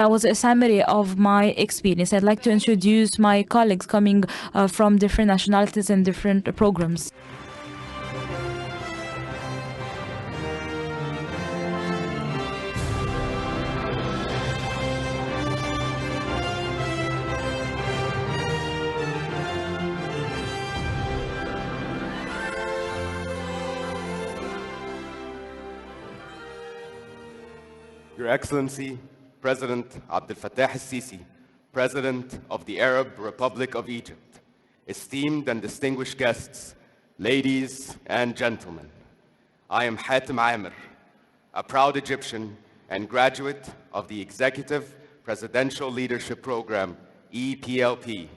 That was a summary of my experience. I'd like to introduce my colleagues coming from different nationalities and different programs. Your Excellency, President Abdel Fattah El-Sisi, President of the Arab Republic of Egypt, esteemed and distinguished guests, ladies and gentlemen, I am Hatem Amr, a proud Egyptian and graduate of the Executive Presidential Leadership Program, EPLP.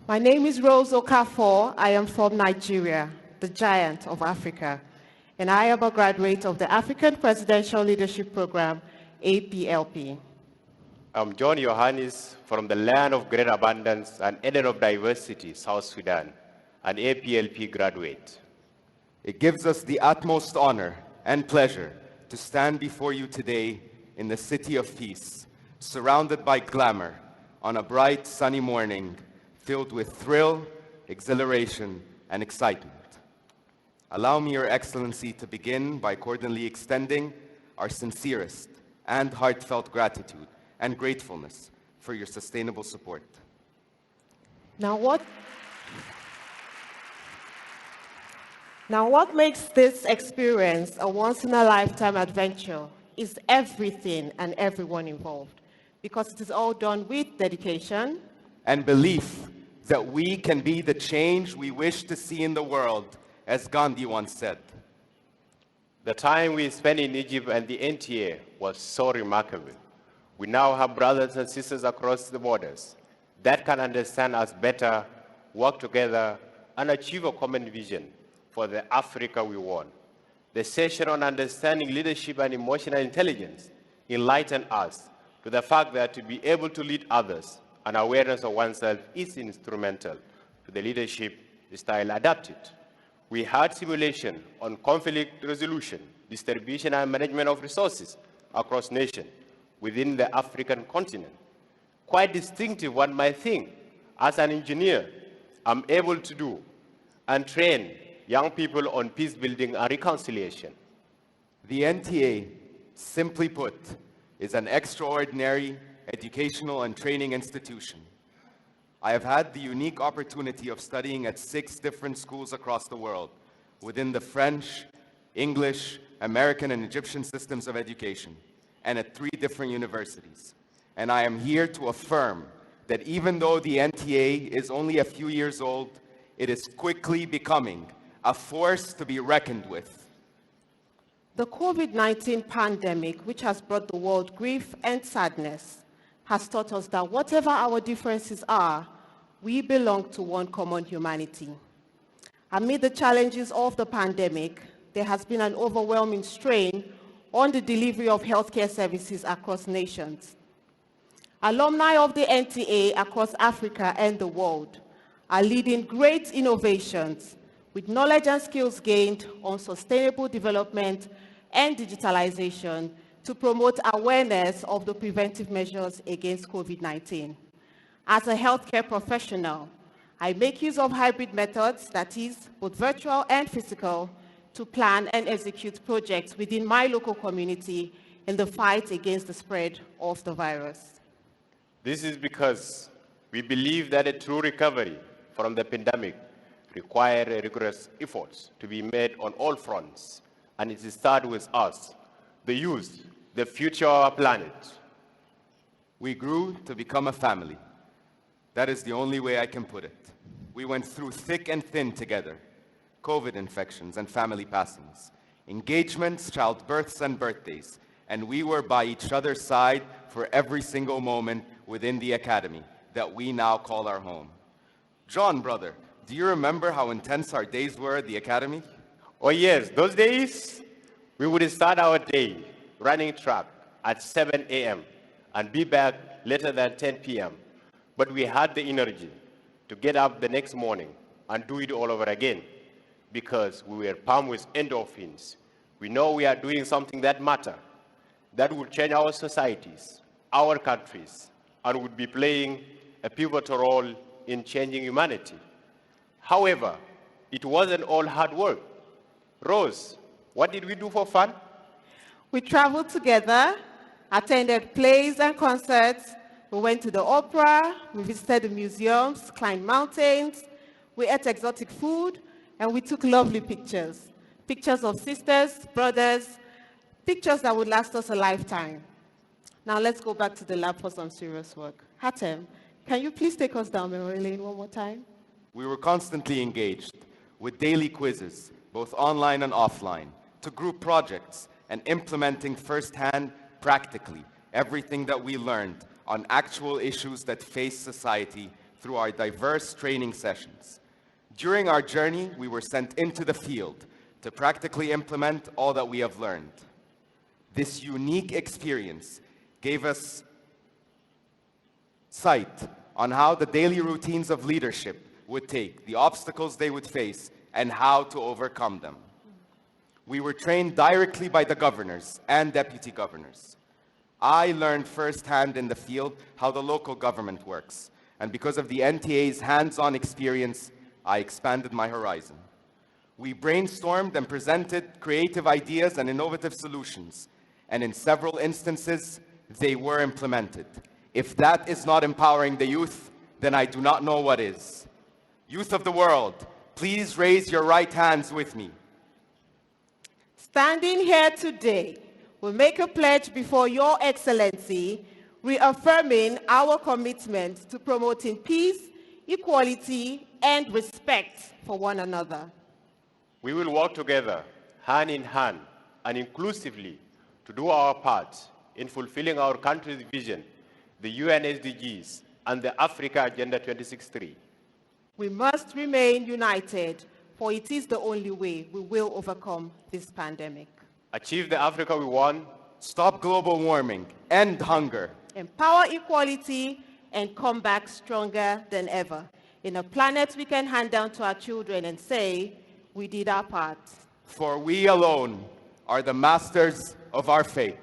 My name is Rose Okafor. I am from Nigeria, the giant of Africa, and I am a graduate of the African Presidential Leadership Program, APLP. I'm John Yohannes from the land of great abundance and Eden of diversity, South Sudan, an APLP graduate. It gives us the utmost honor and pleasure to stand before you today in the city of peace, surrounded by glamour, on a bright, sunny morning, filled with thrill, exhilaration, and excitement. Allow me, Your Excellency, to begin by cordially extending our sincerest and heartfelt gratitude and gratefulness for your sustainable support. Now what makes this experience a once-in-a-lifetime adventure is everything and everyone involved, because it is all done with dedication and belief that we can be the change we wish to see in the world, as Gandhi once said. The time we spent in Egypt and the NTA was so remarkable. We now have brothers and sisters across the borders that can understand us better, work together, and achieve a common vision for the Africa we want. The session on understanding leadership and emotional intelligence enlightened us to the fact that to be able to lead others and awareness of oneself is instrumental to the leadership style adapted. We had simulation on conflict resolution, distribution and management of resources across nations within the African continent. Quite distinctive, one might think. As an engineer, I'm able to do and train young people on peace building and reconciliation. The NTA, simply put, is an extraordinary educational and training institution. I have had the unique opportunity of studying at 6 different schools across the world within the French, English, American, and Egyptian systems of education, and at 3 different universities. And I am here to affirm that even though the NTA is only a few years old, it is quickly becoming a force to be reckoned with. The COVID-19 pandemic, which has brought the world grief and sadness, has taught us that whatever our differences are, we belong to one common humanity. Amid the challenges of the pandemic, there has been an overwhelming strain on the delivery of healthcare services across nations. Alumni of the NTA across Africa and the world are leading great innovations with knowledge and skills gained on sustainable development and digitalization to promote awareness of the preventive measures against COVID-19. As a healthcare professional, I make use of hybrid methods, that is, both virtual and physical, to plan and execute projects within my local community in the fight against the spread of the virus. This is because we believe that a true recovery from the pandemic requires rigorous efforts to be made on all fronts, and it starts with us, the youth, the future of our planet. We grew to become a family. That is the only way I can put it. We went through thick and thin together, COVID infections and family passings, engagements, childbirths, and birthdays, and we were by each other's side for every single moment within the academy that we now call our home. John, brother, do you remember how intense our days were at the academy? Oh yes, those days, we would start our day running track at 7 a.m. and be back later than 10 p.m. But we had the energy to get up the next morning and do it all over again because we were pumped with endorphins. We know we are doing something that matters, that will change our societies, our countries and would be playing a pivotal role in changing humanity. However, it wasn't all hard work. Rose, what did we do for fun? We traveled together, attended plays and concerts. We went to the opera, we visited the museums, climbed mountains, we ate exotic food, and we took lovely pictures. Pictures of sisters, brothers, pictures that would last us a lifetime. Now let's go back to the lab for some serious work. Hatem, can you please take us down memory lane one more time? We were constantly engaged with daily quizzes, both online and offline, to group projects, and implementing firsthand, practically, everything that we learned on actual issues that face society through our diverse training sessions. During our journey, we were sent into the field to practically implement all that we have learned. This unique experience gave us sight on how the daily routines of leadership would take, the obstacles they would face, and how to overcome them. We were trained directly by the governors and deputy governors. I learned firsthand in the field how the local government works, and because of the NTA's hands-on experience, I expanded my horizon. We brainstormed and presented creative ideas and innovative solutions, and in several instances, they were implemented. If that is not empowering the youth, then I do not know what is. Youth of the world, please raise your right hands with me. Standing here today, we make a pledge before Your Excellency, reaffirming our commitment to promoting peace, equality, and respect for one another. We will work together, hand in hand, and inclusively to do our part in fulfilling our country's vision, the UN SDGs, and the Africa Agenda 2063. We must remain united, for it is the only way we will overcome this pandemic. Achieve the Africa we want. Stop global warming, end hunger. Empower equality, and come back stronger than ever. In a planet we can hand down to our children and say, we did our part. For we alone are the masters of our fate.